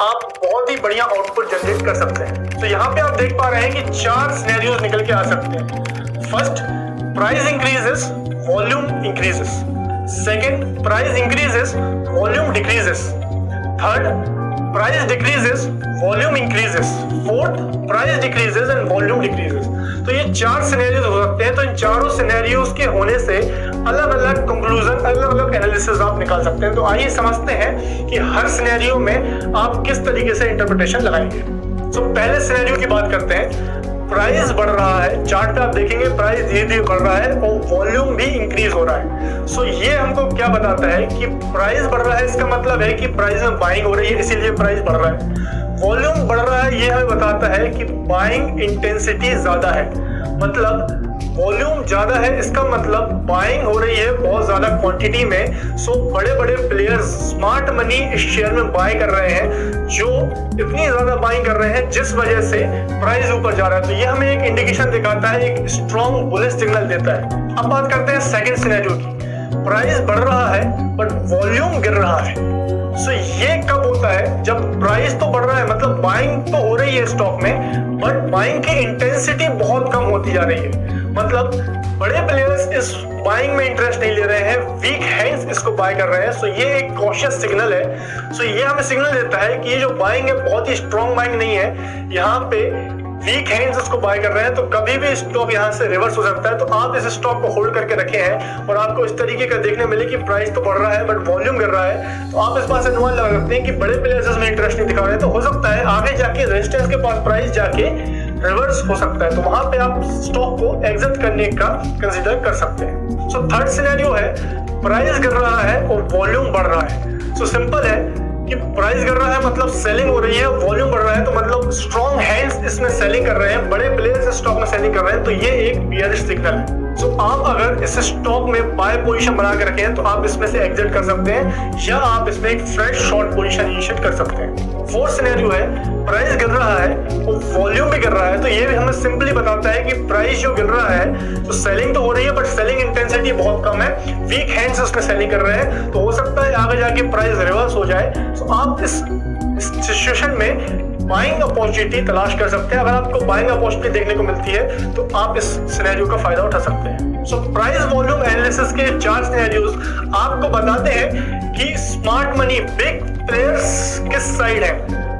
आप बहुत ही बढ़िया आउटपुट जनरेट कर सकते हैं। तो यहाँ पे आप देख पा रहे हैं कि 4 सिनेरियोज निकल के आ सकते हैं। First, price increases, volume increases. Second, price increases, volume decreases. Third, price decreases, volume increases. Fourth, price decreases and volume decreases. तो ये 4 सिनेरियोज हो सकते हैं। तो इन चारों सिनेरियोज के होने से अलग अलग कंक्लूजन, अलग अलग एनालिसिस आप निकाल सकते हैं। तो आइए समझते हैं कि हर सिनेरियो में आप किस तरीके से इंटरप्रिटेशन लगाएंगे। तो पहले सिनेरियो की बात करते हैं। प्राइस बढ़ रहा है, चार्ट पे आप देखेंगे प्राइस धीरे धीरे बढ़ रहा है और वॉल्यूम भी इंक्रीज हो रहा है। सो ये हमको क्या बताता है कि प्राइस बढ़ रहा है, इसका मतलब है कि प्राइस में बाइंग हो रही है, इसीलिए प्राइस बढ़ रहा है। वॉल्यूम बढ़ रहा है, ये हमें बताता है कि बाइंग इंटेंसिटी ज्यादा है। मतलब वॉल्यूम ज्यादा है, इसका मतलब बाइंग हो रही है बहुत ज्यादा क्वांटिटी में। सो बड़े बड़े प्लेयर्स स्मार्ट मनी इस शेयर में बाय कर रहे हैं, जो इतनी ज्यादा बाइंग कर रहे हैं जिस वजह से प्राइस ऊपर जा रहा है। तो ये हमें एक इंडिकेशन दिखाता है, एक स्ट्रॉन्ग बुलिश सिग्नल देता है। अब बात करते हैं सेकंड सिनेरियो की। प्राइस बढ़ रहा है बट वॉल्यूम गिर रहा है। सो ये कब होता है? जब प्राइस तो बढ़ रहा है, मतलब बाइंग तो हो रही है स्टॉक में, बट बाइंग की इंटेंसिटी बहुत कम होती जा रही है। मतलब बड़े प्लेयर्स इस बाइंग में इंटरेस्ट नहीं ले रहे हैं, वीक हैंड्स इसको बाय कर रहे हैं। सो ये एक कॉशियस सिग्नल है। सो ये हमें सिग्नल देता है कि ये जो बाइंग है बहुत ही स्ट्रॉन्ग बाइंग नहीं है, यहाँ पे वीक हैंड्स उसको बाय कर रहे हैं। तो कभी भी स्टॉक यहाँ से रिवर्स हो सकता है। तो आप इस स्टॉक को होल्ड करके रखे हैं और आपको इस तरीके का देखने मिले कि प्राइस तो बढ़ रहा है बट वॉल्यूम गिर रहा है, तो आप इस बात से अनुमान लगा सकते हैं कि बड़े प्लेयर्स इसमें इंटरेस्ट नहीं दिखा रहे हैं। तो हो सकता है आगे जाके रेजिस्टेंस के पास प्राइस जाके रिवर्स हो सकता है। तो वहां पे आप स्टॉक को एग्जिट करने का कंसीडर कर सकते हैं। सो थर्ड सिनेरियो है, प्राइस गिर रहा है और वॉल्यूम बढ़ रहा है। सो सिंपल है कि प्राइस गिर रहा है मतलब सेलिंग हो रही है, वॉल्यूम बढ़ रहा है तो मतलब स्ट्रॉन्ग हैंड्स इसमें सेलिंग कर रहे हैं, बड़े प्लेयर्स इस स्टॉक में सेलिंग कर रहे हैं। तो ये एक बियरिश सिग्नल है। सो आप अगर इस स्टॉक में बाय पोजीशन बना के रखें तो आप इसमें से एग्जिट कर सकते हैं या आप इसमें एक फ्रेश शॉर्ट पोजीशन इनिशिएट कर सकते हैं। फोर्थ सिनेरियो है, प्राइस गिर रहा है और वॉल्यूम भी गिर रहा है। तो ये भी हमें सिंपली बताता है कि प्राइस जो गिर रहा है तो सेलिंग तो हो रही है बट सेलिंग इंटेंसिटी बहुत कम है, वीक हैंड्स उसमें सेलिंग कर रहे हैं। तो हो सकता है आगे जाके प्राइस रिवर्स हो जाए। तो आप इस सिचुएशन में बाइंग अपॉर्चुनिटी तलाश कर सकते हैं। अगर आपको बाइंग अपॉर्चुनिटी देखने को मिलती है तो आप इस सिनेरियो का फायदा उठा सकते हैं। सो प्राइस वॉल्यूम एनालिसिस के 4 सिनेरियोज आपको बताते हैं कि स्मार्ट मनी बिग प्लेयर्स किस साइड है,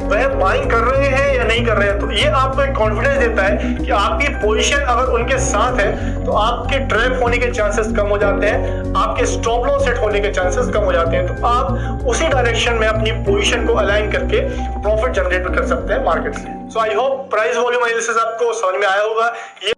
वह बाइंग कर रहे हैं या नहीं कर रहे हैं। तो ये आपको एक कॉन्फिडेंस देता है कि आपकी पोजीशन अगर उनके साथ है तो आपके ट्रैप होने के चांसेस कम हो जाते हैं, आपके स्टॉप लॉस सेट होने के चांसेस कम हो जाते हैं। तो आप उसी डायरेक्शन में अपनी पोजीशन को अलाइन करके प्रॉफिट जनरेट कर सकते हैं मार्केट से। So I hope price volume analysis आपको समझ में आया होगा। ये